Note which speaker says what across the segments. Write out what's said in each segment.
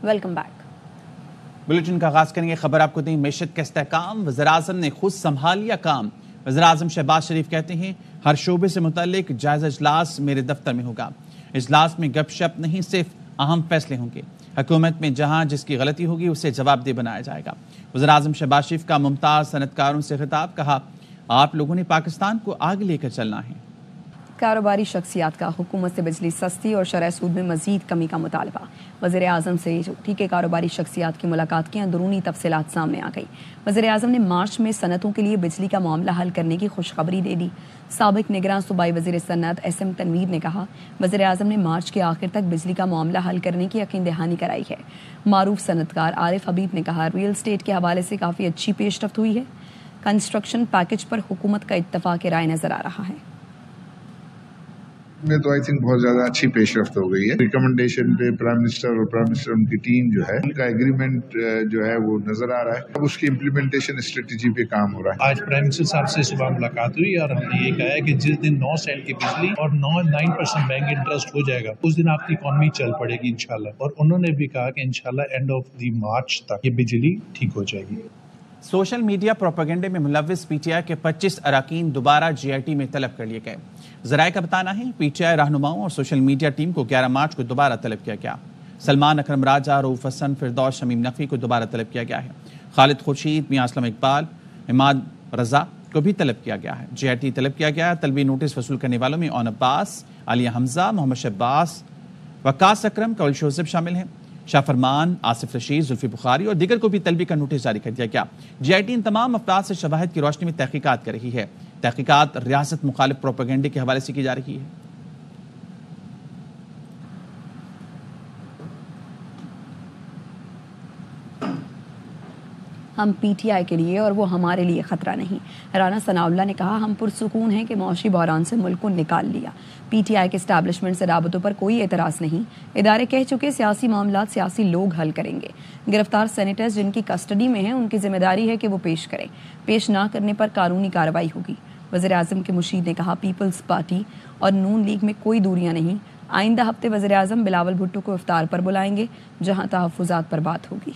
Speaker 1: Welcome back.
Speaker 2: Bulletin کا آغاز کریں گے۔ خبر آپ کو دیں، معیشت کا استحکام، وزیراعظم نے خود سنبھال لیا کام۔ وزیراعظم شہباز شریف کہتے ہیں ہر شعبے سے متعلق جائزہ اجلاس میرے دفتر میں ہوگا۔ اجلاس میں گپ شپ نہیں، صرف اہم فیصلے ہوں گے۔ حکومت میں جہاں جس کی غلطی ہوگی اسے جواب دہ بنایا جائے گا۔ وزیراعظم شہباز شریف کا ممتاز صنعتکاروں سے خطاب، کہا آپ لوگوں نے پاکستان کو آگے لے کر چلنا ہے۔
Speaker 1: کاروباری شخصیات کا حکومت سے بجلی سستی اور شرح سود میں مزید کمی کا مطالبہ۔ وزیر اعظم سے ٹھیک کاروباری شخصیات کی ملاقات کی اندرونی تفصیلات سامنے آ گئی۔ وزیر اعظم نے مارچ میں صنعتوں کے لیے بجلی کا معاملہ حل کرنے کی خوشخبری دے دی۔ سابق نگراں صوبائی وزیر صنعت ایس ایم تنویر نے کہا وزیر اعظم نے مارچ کے آخر تک بجلی کا معاملہ حل کرنے کی یقین دہانی کرائی ہے۔ معروف صنعتکار عارف حبیب نے کہا ریئل اسٹیٹ کے حوالے سے کافی اچھی پیش رفت ہوئی ہے۔ کنسٹرکشن پیکج پر حکومت کا اتفاق رائے نظر آ رہا ہے۔
Speaker 3: میں تو آئی تھنک بہت زیادہ اچھی پیش رفت ہو گئی ہے۔ ریکمنڈیشن پہ پرائم منسٹر اور پرائم منسٹر ان کی ٹیم جو ہے ان کا ایگریمنٹ جو ہے وہ نظر آ رہا ہے۔ اب اس کی امپلیمنٹیشن اسٹریٹجی پہ کام ہو رہا ہے۔
Speaker 4: آج پرائم منسٹر صاحب سے صبح ملاقات ہوئی اور ہم نے یہ کہا ہے کہ جس دن 9 سینٹ کی بجلی اور 9% بینک انٹرسٹ ہو جائے گا اس دن آپ کی اکانومی چل پڑے گی انشاءاللہ۔ اور انہوں نے بھی کہا کہ انشاءاللہ اینڈ آف دی مارچ تک یہ بجلی ٹھیک ہو جائے گی۔
Speaker 2: سوشل میڈیا پروپیگنڈے میں ملوث پی ٹی آئی کے 25 اراکین دوبارہ جی آئی ٹی میں طلب کر لیے گئے۔ ذرائع کا بتانا ہے پی ٹی آئی رہنماؤں اور سوشل میڈیا ٹیم کو 11 مارچ کو دوبارہ طلب کیا گیا۔ سلمان اکرم راجہ، رؤوف حسن، فردوس شمیم نقوی کو دوبارہ طلب کیا گیا ہے۔ خالد خورشید، میاں اسلم اقبال، عماد رضا کو بھی طلب کیا گیا ہے۔ جی آئی ٹی طلب کیا گیا ہے۔ طلبی نوٹس وصول کرنے والوں میں اون عباس، عالیہ حمزہ، محمد شہباز، وقاص اکرم، کول شوزب شامل ہیں۔ شاہ فرمان، آصف رشید، زلفی بخاری اور دیگر کو بھی طلبی کا نوٹس جاری کر دیا گیا۔ جی آئی ٹی ان تمام افراد سے شواہد کی روشنی میں تحقیقات کر رہی ہے۔ تحقیقات ریاست مخالف پروپیگنڈے کے حوالے سے کی جا رہی ہے۔
Speaker 1: ہم پی ٹی آئی کے لیے اور وہ ہمارے لیے خطرہ نہیں۔ رانا ثناء اللہ نے کہا ہم پرسکون ہیں کہ معاشی بحران سے ملک کو نکال لیا۔ پی ٹی آئی کے اسٹیبلشمنٹ سے رابطوں پر کوئی اعتراض نہیں۔ ادارے کہہ چکے سیاسی معاملات سیاسی لوگ حل کریں گے۔ گرفتار سینیٹرز جن کی کسٹڈی میں ہیں ان کی ذمہ داری ہے کہ وہ پیش کریں۔ پیش نہ کرنے پر قانونی کارروائی ہوگی۔ وزیر اعظم کے مشیر نے کہا پیپلز پارٹی اور نون لیگ میں کوئی دوریاں نہیں۔ آئندہ ہفتے وزیر اعظم بلاول بھٹو کو افطار پر بلائیں گے جہاں تحفظات پر بات ہوگی۔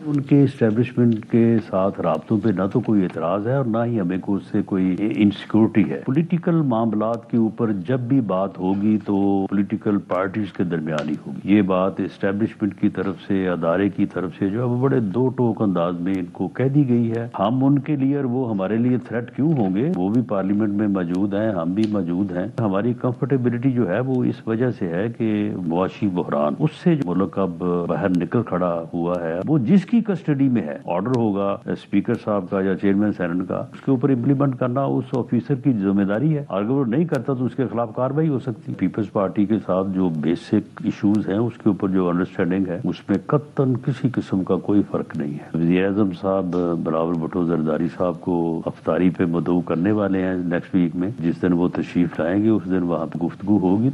Speaker 5: ان کے اسٹیبلشمنٹ کے ساتھ رابطوں پہ نہ تو کوئی اعتراض ہے اور نہ ہی ہمیں کو اس سے کوئی انسیکیورٹی ہے۔ پولیٹیکل معاملات کے اوپر جب بھی بات ہوگی تو پولیٹیکل پارٹیز کے درمیان ہی ہوگی۔ یہ بات اسٹیبلشمنٹ کی طرف سے، ادارے کی طرف سے جو ہے وہ بڑے دو ٹوک انداز میں ان کو کہہ دی گئی ہے۔ ہم ان کے لیے اور وہ ہمارے لیے تھریٹ کیوں ہوں گے؟ وہ بھی پارلیمنٹ میں موجود ہیں، ہم بھی موجود ہیں۔ ہماری کمفرٹیبلٹی جو ہے وہ اس وجہ سے ہے کہ معاشی بحران اس سے جو ملک اب باہر نکل کھڑا ہوا ہے، وہ جس کی کسٹڈی میں ہے، آرڈر ہوگا اسپیکر صاحب کا یا چیئرمین سینٹ کا، اس کے اوپر امپلیمنٹ کرنا اس آفیسر کی ذمہ داری ہے۔ اگر وہ نہیں کرتا تو اس کے خلاف کارروائی ہو سکتی ہے۔ پیپلز پارٹی کے ساتھ جو بیسک ایشوز ہیں اس کے اوپر جو انڈرسٹینڈنگ ہے اس میں قطعاً کسی قسم کا کوئی فرق نہیں ہے۔ وزیر اعظم صاحب بلاول بھٹو زرداری صاحب کو افطاری پہ مدعو کرنے والے ہیں نیکسٹ ویک میں، جس دن وہ تشریف لائیں گے اس دن وہاں پہ گفتگو ہوگی۔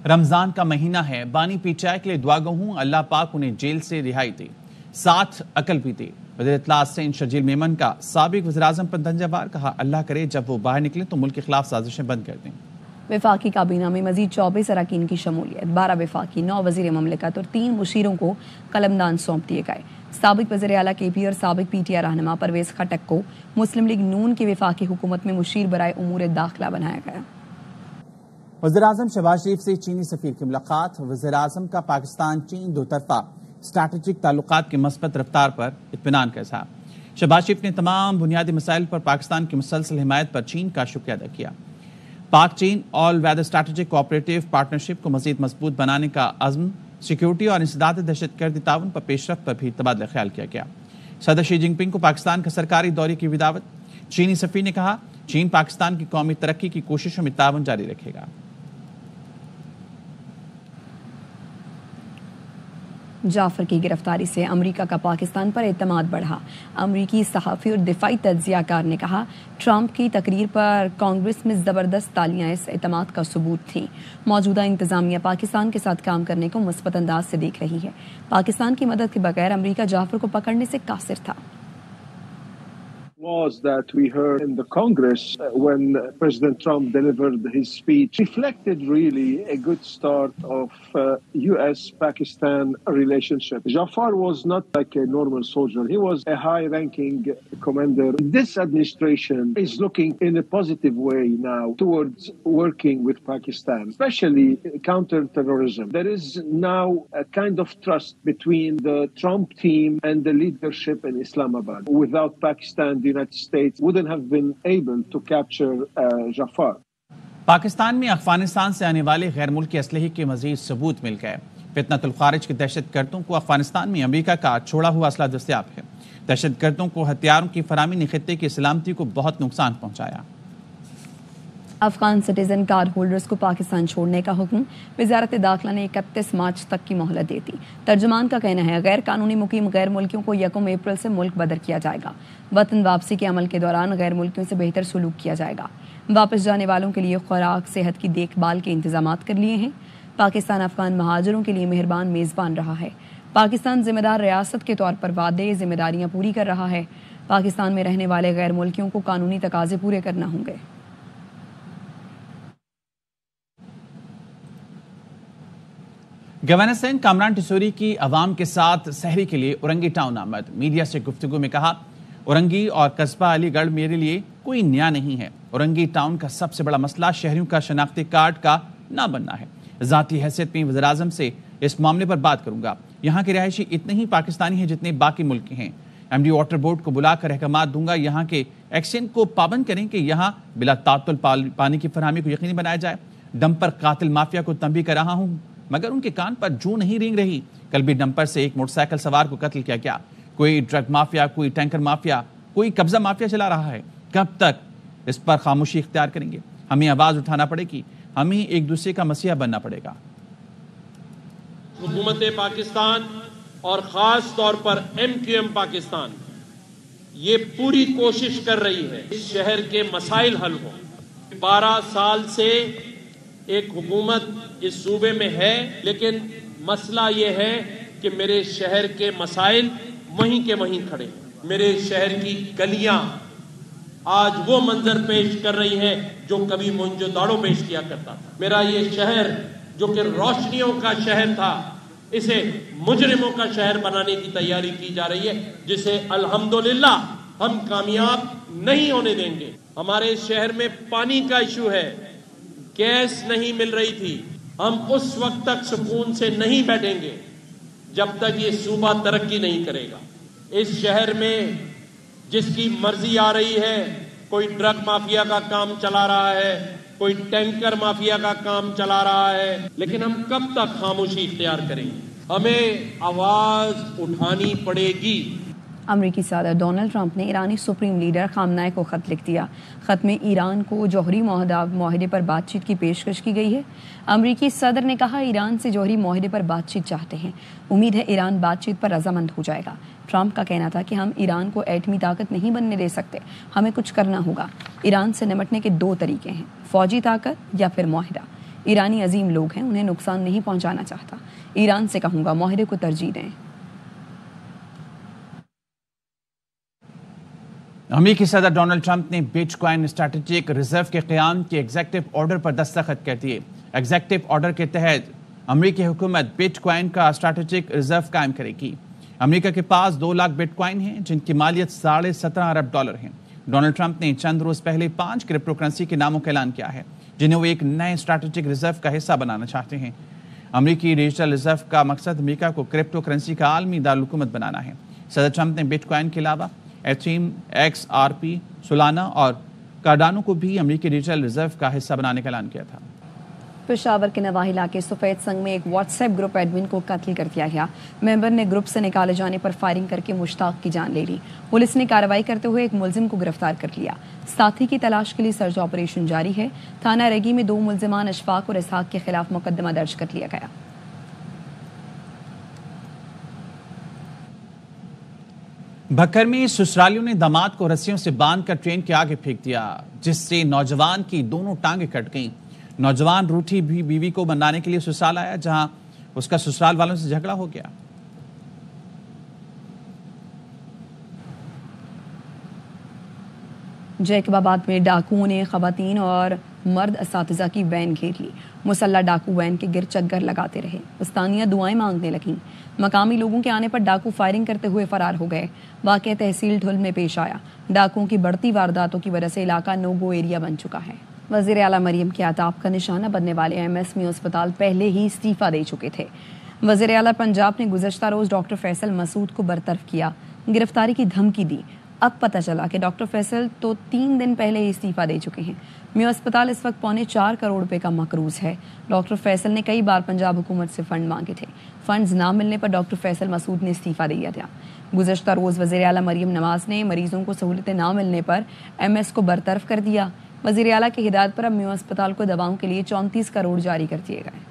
Speaker 2: رمضان کا مہینہ ہے، بانی پی ٹی آئی کے لیے دعا گو ہوں اللہ پاک انہیں جیل سے رہائی دے، ساتھ عقل بھی دے۔ وزیر اطلاع سین شرجیل میمن کا سابق وزیراعظم پر طنز وار، کہا اللہ کرے جب وہ باہر نکلیں تو ملک کے خلاف سازشیں بند کر دیں۔
Speaker 1: وفاقی کابینہ میں مزید 24 اراکین کی شمولیت، 12 وفاقی، 9 وزیر مملکت اور 3 مشیروں کو قلمدان سونپ دیے گئے۔ سابق وزیر اعلیٰ کے پی اور سابق پی ٹی آئی رہنما پرویز خٹک کو مسلم لیگ نون کی وفاقی حکومت میں مشیر برائے امور داخلہ بنایا گیا۔
Speaker 2: وزیراعظم شہباز شریف سے چینی سفیر کی ملاقات، وزیراعظم کا پاکستان چین دو طرفہ اسٹریٹجک تعلقات کی مثبت رفتار پر اطمینان کا اظہار۔ شہباز شریف نے تمام بنیادی مسائل پر پاکستان کی مسلسل حمایت پر چین کا شکریہ ادا کیا۔ پاک چین آل ویدر اسٹریٹجک کوآپریٹو پارٹنرشپ کو مزید مضبوط بنانے کا عزم، سیکیورٹی اور انسداد دہشت گردی تعاون پر پیش رفت پر بھی تبادلہ خیال کیا گیا۔ صدر شی جن پنگ کو پاکستان کا سرکاری دورے کی دعوت، چینی سفیر نے کہا چین پاکستان کی قومی ترقی کی کوششوں میں تعاون جاری رکھے گا۔
Speaker 1: جعفر کی گرفتاری سے امریکہ کا پاکستان پر اعتماد بڑھا۔ امریکی صحافی اور دفاعی تجزیہ کار نے کہا ٹرمپ کی تقریر پر کانگریس میں زبردست تالیاں اس اعتماد کا ثبوت تھیں۔ موجودہ انتظامیہ پاکستان کے ساتھ کام کرنے کو مثبت انداز سے دیکھ رہی ہے۔ پاکستان کی مدد کے بغیر امریکہ جعفر کو پکڑنے سے قاصر تھا۔
Speaker 6: applause that we heard in the Congress when President Trump delivered his speech reflected really a good start of U.S.-Pakistan relationship. Jafar was not like a normal soldier. He was a high-ranking commander. This administration is looking in a positive way now towards working with Pakistan, especially counter-terrorism. There is now a kind of trust between the Trump team and the leadership in Islamabad. Without Pakistan, the United States wouldn't have been able to capture Jafar.
Speaker 2: Pakistan में अफगानिस्तान से आने वाले गैर मुल्की असलहे के मजीद सबूत मिल गए। फितनतुल खारिज के दहशत गर्दों को अफगानिस्तान में अमेरिका का छोड़ा हुआ असला दस्तयाब है। दहशत गर्दों को हथियारों की फराहमी ने खित्ते की सलामती को बहुत नुकसान पहुंचाया।
Speaker 1: अफगान सिटीजन कार्ड होल्डर्स को पाकिस्तान छोड़ने का हुक्म, वजारत दाखिला ने 31 मार्च तक की मोहलत दे दी। तर्जुमान का कहना है गैर कानूनी मुकीम गैर मुल्कियों को 1 अप्रैल से मुल्क बदर किया जाएगा। वतन वापसी के अमल के दौरान गैर मुल्कियों से बेहतर सलूक किया जाएगा। वापस जाने वालों के लिए खुराक, सेहत की देखभाल के इंतजामात कर लिए हैं। पाकिस्तान अफगान महाजरों के लिए मेहरबान मेज़बान रहा है। पाकिस्तान जिम्मेदार रियासत के तौर पर वादे जिम्मेदारियां पूरी कर रहा है। पाकिस्तान में रहने वाले गैर मुल्कियों को कानूनी तकाजे पूरे करना होंगे।
Speaker 2: गवर्नर सिंह कामरान टिसोरी की अवाम के साथ सहरी के लिए औरंगी टाउन आमद। मीडिया से गुफ्तगू में कहा, औरंगी और कस्बा अलीगढ़ मेरे लिए कोई नया नहीं है। औरंगी टाउन का सबसे बड़ा मसला शहरियों का शनाख्ती कार्ड का ना बनना है। ज़ाती हैसियत में वज़ीर आज़म से इस मामले पर बात करूंगा। यहाँ के रिहायशी इतने ही पाकिस्तानी हैं जितने बाकी मुल्क के हैं। एमडी वाटर बोर्ड को बुलाकर अहकामात दूंगा। यहाँ के एक्शन को पाबंद करें कि यहाँ बिला तातुल पानी की फरहमी को यकीनी बनाया जाए। डंपर कातिल माफिया को तंबी कर रहा हूँ मगर उनके कान पर जूं नहीं रेंग रही। कल भी डंपर से एक मोटरसाइकिल सवार को कत्ल किया गया। कोई ड्रग माफिया, कोई टैंकर माफिया, कोई कब्जा माफिया चला रहा है। कब तक इस पर खामोशी इख्तियार करेंगे? हमें आवाज उठाना पड़ेगी। हमें एक दूसरे का मसीहा बनना पड़ेगा।
Speaker 7: हुकूमत पाकिस्तान और खास तौर पर MQM पाकिस्तान ये पूरी कोशिश कर रही है इस शहर के मसाइल हल हो। 12 साल से एक हुकूमत इस सूबे में है, लेकिन मसला ये है कि मेरे शहर के मसाइल वहीं के वहीं खड़े। मेरे शहर की गलियां आज वो मंजर पेश कर रही हैं जो कभी मोहनजोदाड़ो पेश किया करता था। मेरा ये शहर जो कि रोशनियों का शहर था, इसे मुजरिमों का शहर बनाने की तैयारी की जा रही है, जिसे अल्हम्दुलिल्लाह हम कामयाब नहीं होने देंगे। हमारे शहर में पानी का इशू है, गैस नहीं मिल रही थी। हम उस वक्त तक सुकून से नहीं बैठेंगे जब तक ये सूबा तरक्की नहीं करेगा। इस शहर में जिसकी मर्जी आ रही है, कोई ड्रग माफिया का काम चला रहा है, कोई टैंकर माफिया का काम चला रहा है, लेकिन हम कब तक खामोशी इख्तियार करेंगे? हमें आवाज उठानी पड़ेगी।
Speaker 1: अमरीकी सदर डोनाल्ड ट्रंप ने ईरानी सुप्रीम लीडर खामनाई को खत लिख दिया। खत में ईरान को जौहरी माहदे पर बातचीत की पेशकश की गई है। अमरीकी सदर ने कहा, ईरान से जौहरी माहदे पर बातचीत चाहते हैं। उम्मीद है ईरान बातचीत पर रजामंद हो जाएगा। ट्रंप का कहना था कि हम ईरान को एटमी ताकत नहीं बनने दे सकते, हमें कुछ करना होगा। ईरान से निपटने के 2 तरीके हैं, फौजी ताकत या फिर माहिदा। ईरानी अजीम लोग हैं, उन्हें नुकसान नहीं पहुंचाना चाहता। ईरान से कहूंगा माहिदे को तरजीह दें।
Speaker 2: अमेरिकी सदर डोनाल्ड ट्रंप ने बिटकॉइन स्ट्रैटेजिक रिजर्व के क़याम के एग्जीक्यूटिव ऑर्डर पर दस्तखत कर दिए। एग्जीक्यूटिव ऑर्डर के तहत अमेरिकी हुकूमत बिटकॉइन का स्ट्रैटेजिक रिजर्व कायम करेगी। अमेरिका के पास 2 लाख बिटकॉइन हैं, जिनकी मालियत $17.5 अरब है। डोनाल्ड ट्रंप ने चंद रोज पहले 5 क्रिप्टो करेंसी के नामों का ऐलान किया है, जिन्हें वो एक नए स्ट्रैटेजिक रिजर्व का हिस्सा बनाना चाहते हैं। अमेरिकी डिजिटल रिजर्व का मकसद अमेरिका को क्रिप्टो करेंसी का आलमी दारुलहुकूमत बनाना है। सदर ट्रंप ने बिटकॉइन के अलावा एथीरियम, XRP, सोलाना और कार्डानो को भी अमेरिकी डिजिटल रिजर्व का हिस्सा बनाने का ऐलान किया था।
Speaker 1: पेशावर के नवाही इलाके सफेद संग में एक व्हाट्सएप ग्रुप एडमिन को कत्ल कर दिया गया। मेंबर ने ग्रुप से निकाले जाने पर फायरिंग करके मुश्ताक की जान ले ली। पुलिस ने कार्रवाई करते हुए एक मुलजिम को गिरफ्तार कर लिया। साथी की तलाश के लिए सर्च ऑपरेशन जारी है। थाना रेगी में 2 मुलजिमान अशफाक और इसहाक के खिलाफ मुकदमा दर्ज कर लिया गया।
Speaker 2: भक्कर में ससुरालियों ने दामाद को रस्सियों से बांधकर ट्रेन के आगे फेंक दिया, जिससे नौजवान की दोनों टांगें कट गईं। नौजवान रूठी भी बीवी को मनाने के लिए ससुराल आया, जहां उसका ससुराल वालों से झगड़ा हो गया।
Speaker 1: जैकबाबाद में डाकुओं ने खवातीन और मर्द असातिज़ा की वैन घेर ली। मुसल्लह डाकू वैन के गिर चक्कर लगाते रहे। स्थानीय दुआएं मांगने लगीं। मकामी लोगों के आने पर डाकू फायरिंग करते हुए फरार हो गए। वाक़या तहसील ढुल में पेश आया। डाकुओं की बढ़ती वारदातों की वजह से इलाका नो गो एरिया बन चुका है। वज़ीर आला मरियम के आताब का निशाना बनने वाले एमएसएमई अस्पताल पहले ही इस्तीफा दे चुके थे। वज़ीर आला पंजाब ने गुज़श्ता रोज़ डॉक्टर फैसल मसूद को बरतरफ किया, गिरफ्तारी की धमकी दी। अब पता चला कि डॉक्टर फैसल तो 3 दिन पहले ही इस्तीफा दे चुके हैं। म्यू अस्पताल इस वक्त 4.25 करोड़ रुपए का मकरूज है। डॉक्टर फैसल ने कई बार पंजाब हुकूमत से फंड मांगे थे। फंड्स ना मिलने पर डॉक्टर फैसल मसूद ने इस्तीफा दे दिया था। गुज़श्ता रोज़ वज़ीर आला मरियम नवाज ने मरीजों को सहूलतें ना मिलने पर एमएस को बरतरफ कर दिया। वज़ीर आला की हिदायत पर अब म्यू अस्पताल को दवाओं के लिए 34 करोड़ जारी कर दिए गए।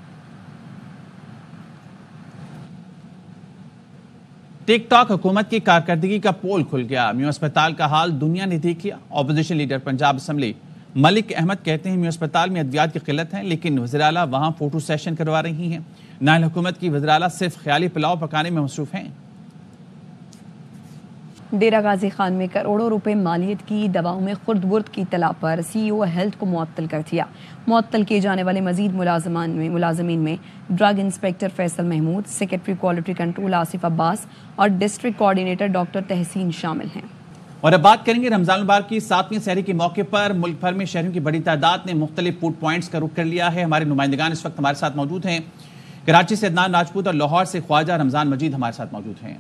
Speaker 2: टिकटॉक हुकूमत की कारकर्दगी का पोल खुल गया। म्यू अस्पताल का हाल दुनिया ने देख लिया। Opposition leader Punjab assembly Malik Ahmad कहते हैं म्यू अस्पताल में अद्वियात की किल्लत है, लेकिन वज़ीर आला वहां फोटो सेशन करवा रही हैं। नायल हुकूमत की वज़ीर आला सिर्फ ख्याली पुलाव पकाने में मसरूफ हैं।
Speaker 1: डेरा गाजी खान में करोड़ों रुपए मालियत की दवाओं में खुर्द-बुर्द की इत्तला पर सीईओ हेल्थ को मुअत्तल कर दिया। मुअत्तल किए जाने वाले मजीद मुलाजमीन में drug inspector Faisal Mahmood, secretary quality control Asif Abbas और डिस्ट्रिक्ट कोऑर्डिनेटर डॉक्टर तहसीन शामिल हैं।
Speaker 2: और अब बात करेंगे रमजान मुबारक की 7वीं सहरी के मौके पर मुल्क भर में शहरियों की बड़ी तादाद ने मुख्तलिफ फूड पॉइंट्स का रुख कर लिया है। हमारे नुमाइंदगान इस वक्त हमारे साथ मौजूद हैं। कराची से अदनान राजपूत और लाहौर से ख्वाजा रमजान मजीद हमारे साथ मौजूद हैं।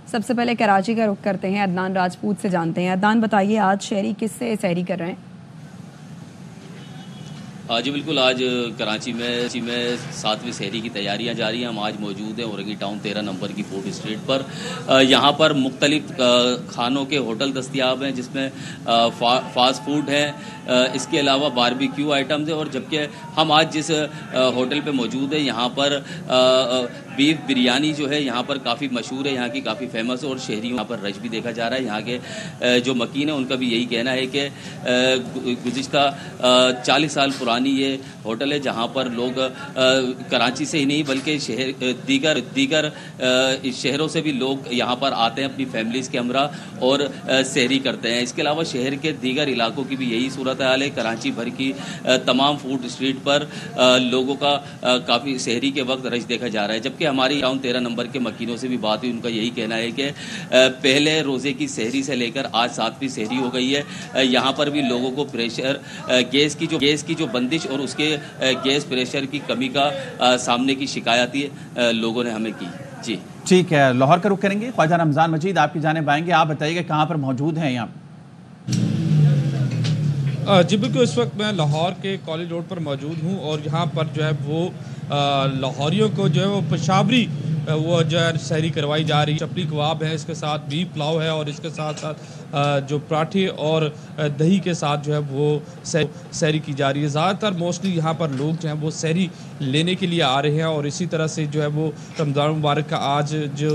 Speaker 1: सबसे पहले कराची का रुख करते हैं, अदनान राजपूत से जानते हैं। अदनान बताइए, आज शहरी किससे सहरी कर रहे हैं?
Speaker 8: जी बिल्कुल, आज कराची में 7वीं सहरी की तैयारियां जारी हैं। हम आज मौजूद हैं औरंगी टाउन 13 नंबर की फूड स्ट्रीट पर। यहाँ पर मुख्तलिफ खानों के होटल दस्तियाब हैं, जिसमें फास्ट फूड है, इसके अलावा बारबेक्यू आइटम्स है। और जबकि हम आज जिस होटल पे मौजूद है, यहाँ पर बीफ बिरयानी जो है यहाँ पर काफ़ी मशहूर है, यहाँ की काफ़ी फेमस है और शहरियों यहाँ पर रश भी देखा जा रहा है। यहाँ के जो मकीन है उनका भी यही कहना है कि गुज़िश्ता 40 साल पुरानी ये होटल है, जहाँ पर लोग कराची से ही नहीं बल्कि दीगर शहरों से भी लोग यहाँ पर आते हैं अपनी फैमिलीज़ के हमरा और सहरी करते हैं। इसके अलावा शहर के दीगर इलाकों की भी यही सूरत हाल है। कराची भर की तमाम फूड स्ट्रीट पर लोगों का काफ़ी सहरी के वक्त रश देखा जा रहा है। जबकि हमारी टाउन 13 नंबर के मकीनों से भी बात हुई, उनका यही कहना है कि पहले रोज़े की सहरी से लेकर आज 7वीं सहरी हो गई है। यहाँ पर भी लोगों को प्रेशर गैस की जो बंदिश और उसके गैस प्रेशर की कमी का सामने की शिकायत लोगों ने हमें की। जी
Speaker 2: ठीक है, लाहौर का रुख करेंगे। ख्वाजा रमजान मजीद आपकी जानिब आएंगे। आप बताइएगा कहाँ पर मौजूद हैं यहाँ?
Speaker 9: जी बिल्कुल, इस वक्त मैं लाहौर के कॉलेज रोड पर मौजूद हूँ और यहाँ पर जो है वो लाहौरियों को जो है वो पेशावरी वो जो है सहरी करवाई जा रही है। चपली कबाब है, इसके साथ बीफ पुलाव है और इसके साथ साथ जो पराठे और दही के साथ जो है वो सहरी की जा रही है। ज़्यादातर मोस्टली यहाँ पर लोग जो हैं वो सहरी लेने के लिए आ रहे हैं और इसी तरह से जो है वो रमज़ान मुबारक का आज जो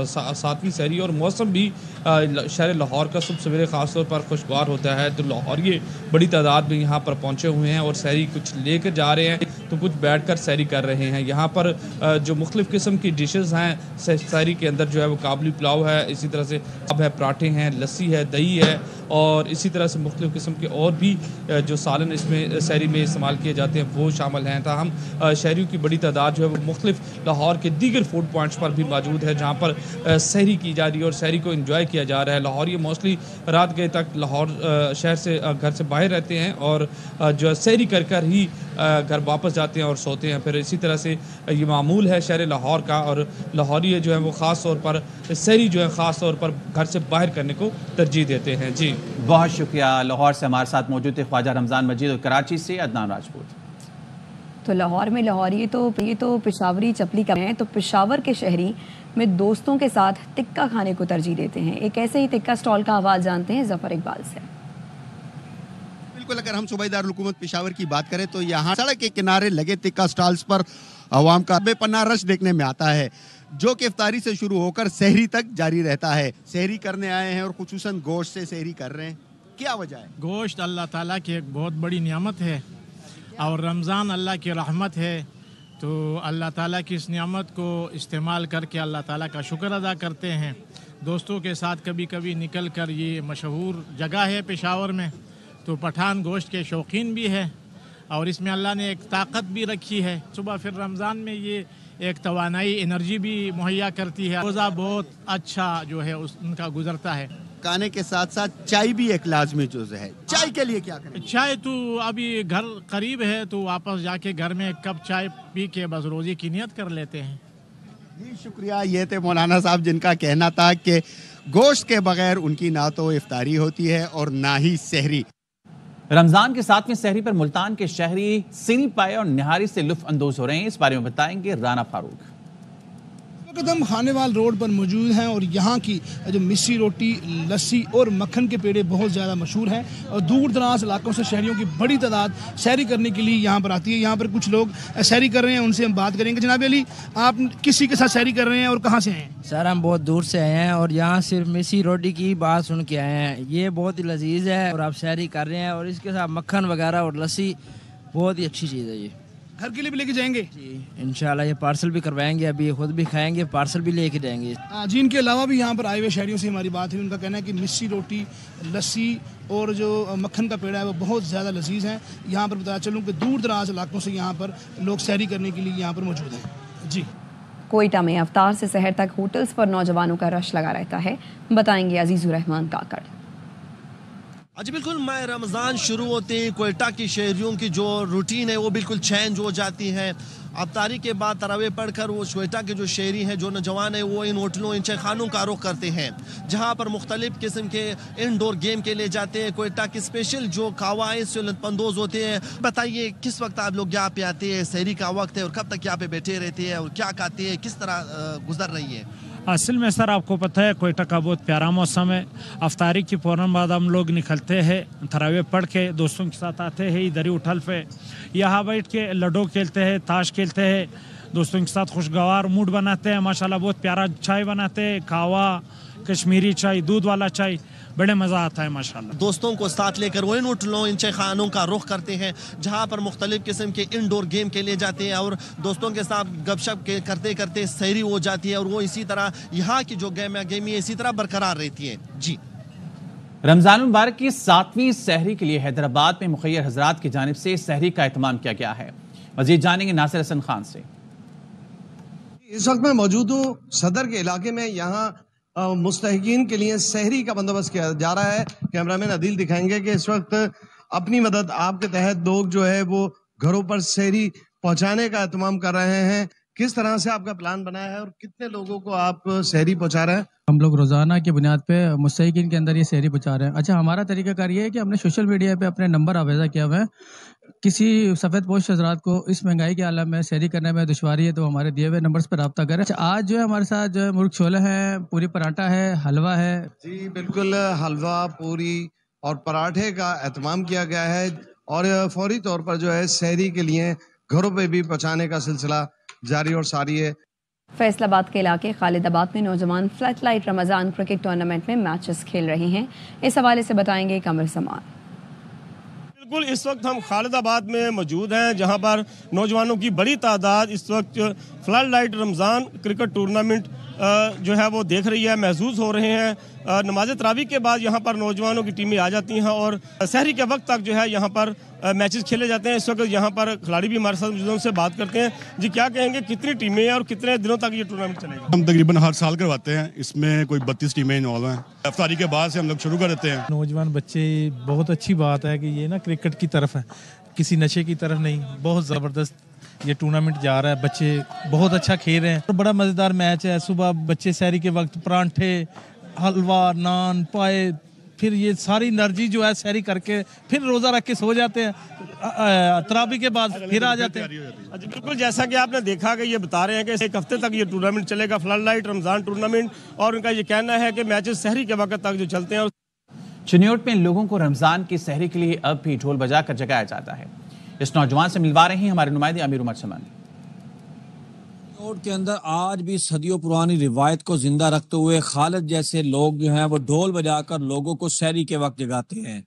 Speaker 9: 7वीं सहरी और मौसम भी शहर लाहौर का सुबह सवेरे ख़ास तौर पर खुशगवार होता है, तो लाहौरिये बड़ी तादाद में यहाँ पर पहुँचे हुए हैं और सहरी कुछ लेकर जा रहे हैं तो कुछ बैठ कर सहरी कर रहे हैं। यहाँ पर जो मुख्तलिफ़ किस्म की डिशेज़ हैं सहरी के अंदर जो है वो काबली पुलाव है, इसी तरह से अब है, पराठे हैं, लस्सी है, दही है और इसी तरह से मुख्तलिफ़ किस्म के और भी जो सालन इसमें सहरी में इस्तेमाल किए जाते हैं वो शामिल हैं। ताहम शहरियों की बड़ी तादाद जो है वो मुख्तलिफ़ लाहौर के दीगर फूड पॉइंट्स पर भी मौजूद है, जहाँ पर सहरी की जा रही है और सहरी को इंजॉय किया जा रहा है। लाहौर ये मोस्टली रात गए तक लाहौर शहर से घर से बाहर रहते हैं और जो सहरी कर कर ही घर वापस जाते हैं और सोते हैं। फिर इसी तरह से ये मामूल है शहर लाहौर का और लाहौरी जो है वो ख़ास तौर पर सहरी जो है ख़ास तौर पर घर से बाहर करने को तरजीह देते हैं। जी
Speaker 2: बहुत शुक्रिया। लाहौर से हमारे साथ मौजूद थे ख्वाजा रमजान मजीद और कराची से अदनान राजपूत।
Speaker 1: तो लाहौर में लाहौरी ये तो पेशावरी चपली का है, तो पेशावर के शहरी में दोस्तों के साथ टिक्का खाने को तरजीह देते हैं। एक ऐसे ही टिक्का स्टॉल का आवाज़ जानते हैं जफर इकबाल से।
Speaker 10: बिल्कुल, अगर हम सूबाई दारुल हुकूमत पेशावर की बात करें तो यहाँ सड़क के किनारे लगे टिक्का स्टॉल्स पर अवाम का बेपनाह रश देखने में आता है, जो कि इफ्तारी से शुरू होकर सहरी तक जारी रहता है। सहरी करने आए हैं और खुसूसन गोश्त से सहरी कर रहे हैं, क्या वजह है?
Speaker 11: गोश्त अल्लाह ताला की एक बहुत बड़ी नियामत है और रमज़ान अल्लाह की रहमत है, तो अल्लाह ताला की इस नियामत को इस्तेमाल करके अल्लाह ताला का शुक्र अदा करते हैं। दोस्तों के साथ कभी कभी निकल कर, ये मशहूर जगह है पेशावर में, तो पठान गोश्त के शौकीन भी है और इसमें अल्लाह ने एक ताकत भी रखी है। सुबह फिर रमज़ान में ये एक तवानाई एनर्जी भी मुहैया करती है। रोज़ा बहुत अच्छा जो है उनका गुजरता है।
Speaker 10: खाने के साथ साथ चाय भी एक लाजमी जुज़ है। चाय के लिए क्या करें?
Speaker 11: चाय तो अभी घर करीब है तो वापस जाके घर में एक कप चाय पी के बस रोज़े की नियत कर लेते हैं।
Speaker 10: जी शुक्रिया। ये थे मौलाना साहब जिनका कहना था कि गोश्त के बगैर उनकी ना तो इफ्तारी होती है और ना ही सहरी।
Speaker 2: रमजान के 7वें सहरी पर मुल्तान के शहरी सीनी पाए और निहारी से लुत्फ अंदोज हो रहे हैं। इस बारे में बताएंगे राना फारूक।
Speaker 12: हम खानेवाल रोड पर मौजूद हैं और यहाँ की जो मिस्सी रोटी, लस्सी और मक्खन के पेड़े बहुत ज़्यादा मशहूर हैं और दूर दराज इलाकों से शहरियों की बड़ी तादाद सैरी करने के लिए यहाँ पर आती है। यहाँ पर कुछ लोग सैरी कर रहे हैं, उनसे हम बात करेंगे। जनाब अली, आप किसी के साथ सैरी कर रहे हैं और कहाँ से हैं?
Speaker 13: सर हम बहुत दूर से आए हैं और यहाँ सिर्फ मिस्सी रोटी की बात सुन के आए हैं। ये बहुत ही लजीज है और आप सैरी कर रहे हैं और इसके साथ मक्खन वगैरह और लस्सी बहुत ही अच्छी चीज़ है। ये
Speaker 12: घर के लिए भी लेके जाएंगे?
Speaker 13: जी इंशाल्लाह, ये पार्सल भी करवाएंगे, अभी खुद भी खाएंगे, पार्सल भी लेके जाएंगे।
Speaker 12: जी, इनके अलावा भी यहाँ पर आए हुए शहरियों से हमारी बात हुई। उनका कहना है कि मिस्सी रोटी, लस्सी और जो मक्खन का पेड़ा है वो बहुत ज़्यादा लजीज है। यहाँ पर बताया चलूँ कि दूर दराज इलाकों से यहाँ पर लोग सैरी करने के लिए यहाँ पर मौजूद हैं। जी,
Speaker 1: कोयटा में अफ्तार से सहर तक होटल्स पर नौजवानों का रश लगा रहता है। बताएंगे अजीजुर रहमान काकड़।
Speaker 14: जी बिल्कुल, मैं रमज़ान शुरू होते ही कोयटा की शहरियों की जो रूटीन है वो बिल्कुल चेंज हो जाती है। अफ्तारी के बाद तरावे पढ़कर वो कोयटा के जो शहरी हैं, जो नौजवान है, वो इन होटलों, इन खानों का रुख करते हैं जहां पर मुख्तलिफ किस्म के इंडोर गेम के लिए जाते हैं। कोयटा की स्पेशल जो कावा है इससे लुत्फ़अंदोज़ होते हैं। बताइए किस वक्त आप लोग यहाँ पे आते हैं, सहरी का वक्त है और कब तक यहाँ पे बैठे रहते हैं और क्या खाते हैं, किस तरह गुजर रही है?
Speaker 15: असल में सर आपको पता है कोयटा का बहुत प्यारा मौसम है। अफ्तारी के फ़ौरन बाद हम लोग निकलते हैं, तरावे पढ़ के दोस्तों के साथ आते हैं इधर ही होटल पे, यहाँ बैठ के लूडो खेलते हैं, ताश खेलते हैं, दोस्तों के साथ खुशगवार मूड बनाते हैं। माशाल्लाह बहुत प्यारा चाय बनाते हैं, कावा, कश्मीरी चाय, दूध वाला चाय, बड़े मज़ा आता है माशाल्लाह।
Speaker 14: दोस्तों को साथ लेकर वो इन होटलों, इन खानों का रुख करते हैं जहां पर मुख्तलिफ किस्म के इंडोर गेम के लिए जाते हैं और दोस्तों के साथ गपशप करते करते सहरी हो जाती है और वो इसी तरह यहाँ की जो गेमी है इसी तरह बरकरार रहती है। जी,
Speaker 2: रमजान मुबारक की 7वीं सहरी के लिए हैदराबाद में मुखय्यर हजरात की जानिब से सहरी का एहतमाम किया गया है। मजीद जानेंगे नासिर हसन खान से।
Speaker 16: इस वक्त मैं मौजूद हूँ सदर के इलाके में। यहाँ मुस्तहिकीन के लिए सहरी का बंदोबस्त किया जा रहा है। कैमरामैन अदील दिखाएंगे कि इस वक्त अपनी मदद आपके तहत लोग जो है वो घरों पर सहरी पहुंचाने का एहतमाम कर रहे हैं। किस तरह से आपका प्लान बनाया है और कितने लोगों को आप सहरी पहुंचा रहे हैं?
Speaker 17: हम लोग रोजाना की बुनियाद पे मुस्तहिकीन के अंदर ये सहरी पहुंचा रहे हैं। अच्छा, हमारा तरीकाकार ये है कि हमने सोशल मीडिया पे अपने नंबर आवेजा किया हुआ है। किसी सफेद पोश हजरात को इस महंगाई के आलम में सहरी करने में दुश्वारी है तो हमारे दिए हुए नंबर्स पर रब्ता करें। आज जो है हमारे साथ जो है मुर्ग छोले हैं, पूरी पराठा है, हलवा है।
Speaker 16: जी बिल्कुल, हलवा, पूरी और पराठे का एहतमाम किया गया है और फौरी तौर पर जो है सहरी के लिए घरों पे भी पहुंचाने का सिलसिला जारी और सारी है।
Speaker 1: फैसलाबाद के इलाके खालिदाबाद में नौजवान flood light Ramzan cricket tournament में मैचेस खेल रहे हैं। इस हवाले से बताएंगे कमर समान।
Speaker 18: बिल्कुल, इस वक्त हम खालिदाबाद में मौजूद हैं जहां पर नौजवानों की बड़ी तादाद इस वक्त flood light Ramzan cricket tournament जो है वो देख रही है, महसूस हो रहे हैं। नमाज तरावी के बाद यहाँ पर नौजवानों की टीमें आ जाती हैं और सहरी के वक्त तक जो है यहाँ पर मैचेस खेले जाते हैं। इस वक्त यहाँ पर खिलाड़ी भी हमारे साथ मौजूद हैं, उनसे बात करते हैं। जी, क्या कहेंगे, कितनी टीमें हैं और कितने दिनों तक ये टूर्नामेंट चलेगा?
Speaker 19: हम तकरीबन हर साल करवाते हैं, इसमें कोई 32 टीमें इन्वॉल्व हैं। अफ्तारी के बाद से हम लोग शुरू कर देते हैं।
Speaker 11: नौजवान बच्चे, बहुत अच्छी बात है कि ये ना क्रिकेट की तरफ है, किसी नशे की तरफ नहीं। बहुत ज़बरदस्त ये टूर्नामेंट जा रहा है, बच्चे बहुत अच्छा खेल रहे हैं। बड़ा मज़ेदार मैच है। सुबह बच्चे सहरी के वक्त परांठे, हलवा, नान, पाए, फिर ये सारी एनर्जी जो है सहरी करके फिर रोज़ा रख के सो जाते हैं, तरावी के बाद फिर आ जाते हैं।
Speaker 18: बिल्कुल, जैसा कि आपने देखा कि ये बता रहे हैं कि 1 हफ्ते तक ये टूर्नामेंट चलेगा, फ्लड लाइट रमज़ान टूर्नामेंट, और उनका ये कहना है कि मैचेस सहरी के वक्त तक जो चलते हैं।
Speaker 2: चिन्योट में लोगों को रमज़ान की सहरी के लिए अब भी ढोल बजाकर जगाया जाता है। इस नौजवान से मिलवा रहे हैं हमारे नुमाइंदे अमीर उमर समन।
Speaker 20: चिन्योट के अंदर आज भी सदियों पुरानी रिवायत को जिंदा रखते हुए खालिद जैसे लोग जो हैं वो ढोल बजाकर लोगों को सहरी के वक्त जगाते हैं।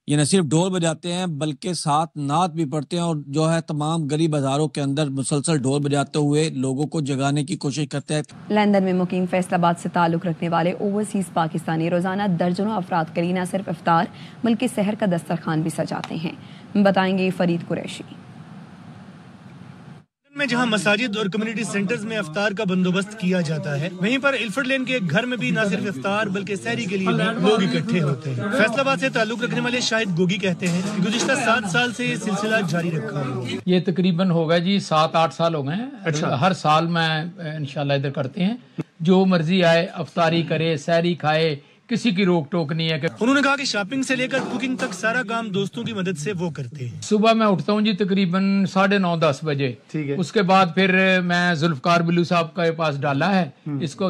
Speaker 20: یہ نہ صرف ڈھول بجاتے ہیں بلکہ ساتھ نعت بھی پڑھتے ہیں اور جو ہے تمام گلی بازاروں کے اندر مسلسل ڈھول بجاتے ہوئے لوگوں کو جگانے کی کوشش کرتے ہیں۔
Speaker 1: لندن میں مقیم فیصل آباد سے تعلق رکھنے والے اوورسیز پاکستانی روزانہ درجنوں افراد کے لیے نہ صرف افطار بلکہ سحر کا دسترخوان بھی سجاتے ہیں، بتائیں گے فرید قریشی۔
Speaker 21: میں جہاں مساجد اور کمیونٹی سینٹرز میں افطار کا بندوبست کیا جاتا ہے، وہیں پر الفرڈ لین کے ایک گھر میں بھی نہ صرف افطار بلکہ سحری کے لیے بھی لوگ اکٹھے ہوتے ہیں۔ فیصل آباد سے تعلق رکھنے والے شاہد گوگی کہتے ہیں کہ گزشتہ 7 سال سے یہ سلسلہ جاری رکھا ہے۔
Speaker 22: یہ تقریباً ہوگا جی 7-8 سال ہو گئے ہیں۔ ہر سال میں انشاءاللہ ادھر کرتے ہیں، جو مرضی آئے افطاری کرے، سحری کھائے، کسی کی روک ٹوک نہیں ہے۔
Speaker 21: انہوں نے کہا کہ شاپنگ سے لے کر کوکنگ تک سارا کام دوستوں کی مدد سے وہ کرتے ہیں۔
Speaker 22: صبح میں اٹھتا ہوں جی تقریباً 9:30-10 بجے، اس کے بعد پھر میں ذوالفقار بلو صاحب کے پاس ڈالا ہے، اس کو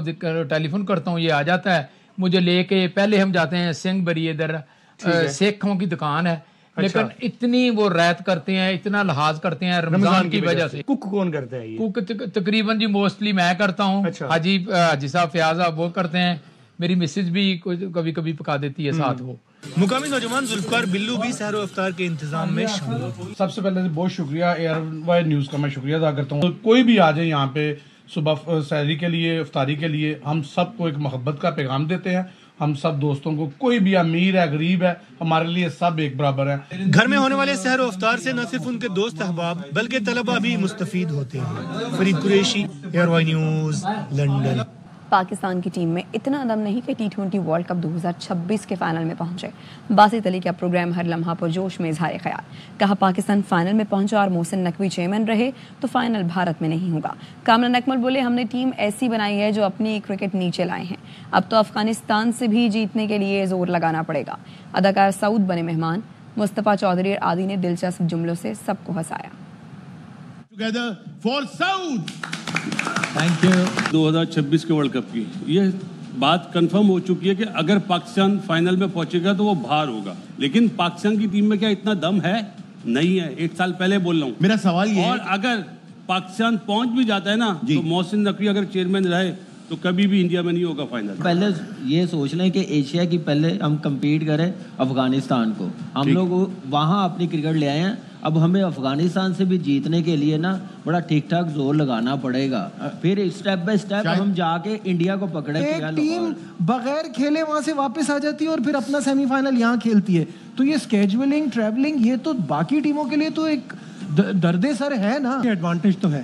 Speaker 22: ٹیلی فون کرتا ہوں، یہ آ جاتا ہے مجھے لے کے۔ پہلے ہم جاتے ہیں سنگھ بری، ادھر سکھوں کی دکان ہے، لیکن اتنی وہ رعایت کرتے ہیں، اتنا لحاظ کرتے ہیں رمضان کی وجہ سے۔
Speaker 21: کوک کون کرتا ہے؟
Speaker 22: کوک تقریباً جی موسٹلی میں کرتا ہوں، حاجی صاحب فیاض صاحب وہ کرتے ہیں، میری مسز بھی کبھی کبھی پکا دیتی ہے ساتھ وہ۔
Speaker 21: مقامی نوجوان ذوالفقار بلو بھی سحر و افطار کے انتظام میں شامل ہیں۔
Speaker 23: سب سے پہلے بہت شکریہ ایئر وائڈ نیوز کا، میں شکریہ ادا کرتا ہوں۔ کوئی بھی آ جائے یہاں پہ صبح سحری کے لیے، افطاری کے لیے، ہم سب کو ایک محبت کا پیغام دیتے ہیں۔ ہم سب دوستوں کو، کوئی بھی امیر ہے غریب ہے، ہمارے لیے سب ایک برابر ہیں۔
Speaker 21: گھر میں ہونے والے سحر و افطار سے نہ صرف ان کے دوست احباب بلکہ طلبہ بھی مستفید ہوتے ہیں۔ Farid Qureshi, air wide news, London.
Speaker 1: Pakistan کی ٹیم میں اتنا دم نہیں کہ T20 ورلڈ کپ 2026 کے فائنل میں پہنچے۔ باسط علی کا پروگرام ہر لمحہ پر جوش میں اظہار خیال، کہا پاکستان فائنل میں پہنچا اور محسن نقوی چیئرمین رہے تو فائنل بھارت میں نہیں ہوگا۔ کامران اکمل بولے ہم نے ٹیم ایسی بنائی ہے جو اپنی کرکٹ نیچے لائے ہیں، اب تو افغانستان سے بھی جیتنے کے لیے زور لگانا پڑے گا۔ اداکار سعود بنے مہمان، مصطفیٰ چودھری اور عادی نے دلچسپ جملوں سے سب کو ہنسایا۔
Speaker 24: 2026 کے ورلڈ کپ کی یہ بات کنفرم ہو چکی ہے کہ اگر پاکستان فائنل میں پہنچے گا تو وہ باہر ہوگا، لیکن پاکستان کی ٹیم میں کیا اتنا دم ہے؟ نہیں ہے۔ 1 سال پہلے بول رہا ہوں، میرا سوال یہ ہے، اور اگر پاکستان پہنچ بھی جاتا ہے نا تو محسن نقوی اگر چیئرمین رہے تو کبھی بھی انڈیا میں نہیں ہوگا فائنل۔
Speaker 25: پہلے یہ سوچ لیں کہ ایشیا کی پہلے ہم کمپیٹ کریں افغانستان کو، ہم لوگ وہاں اپنی کرکٹ لے آئے ہیں، اب ہمیں افغانستان سے بھی جیتنے کے لیے نا بڑا ٹھیک ٹھاک زور لگانا پڑے گا، پھر اسٹیپ بائی اسٹیپ ہم جا کے انڈیا کو پکڑے۔
Speaker 26: ایک ٹیم بغیر کھیلے وہاں سے واپس آ جاتی ہے اور پھر اپنا سیمی فائنل یہاں کھیلتی ہے، تو یہ اسکیجولنگ، ٹریولنگ، یہ تو باقی ٹیموں کے لیے تو ایک درد سر ہے نا۔
Speaker 27: ایڈوانٹیج تو ہے،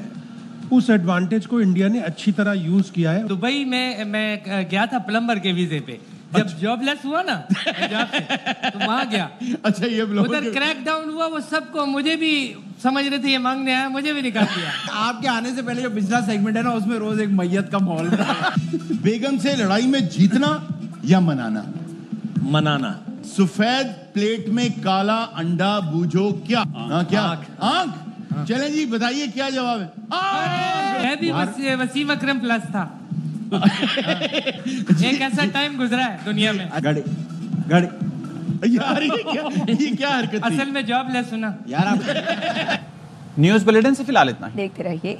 Speaker 27: اس ایڈوانٹیج کو انڈیا نے اچھی طرح یوز کیا ہے۔
Speaker 28: دبئی میں گیا تھا پلمبر کے ویزے پہ، جب جاب لیس ہوا نا تو وہاں گیا۔ اچھا، یہ ادھر کریک ڈاؤن ہوا، وہ سب کو، مجھے بھی سمجھ رہے تھے یہ مانگنے آیا، مجھے بھی نکال دیا۔
Speaker 29: آپ کے آنے سے پہلے جو پچھلا سیگمنٹ ہے نا اس میں روز ایک میت کا ماحول تھا۔
Speaker 30: بیگم سے لڑائی میں جیتنا یا منانا؟
Speaker 24: منانا۔
Speaker 30: سفید پلیٹ میں کالا انڈا بوجھو کیا؟ آنکھ۔ چلیں جی بتائیے کیا جواب ہے؟
Speaker 28: میں بھی وسیم اکرم پلس تھا۔ ایک ایسا ٹائم گزرا ہے دنیا میں۔
Speaker 30: گڑی یار یہ کیا حرکت؟
Speaker 28: اصل میں جاب لیس ہونا۔
Speaker 2: نیوز بلیٹن سے فی الحال اتنا ہی،
Speaker 1: دیکھتے رہیے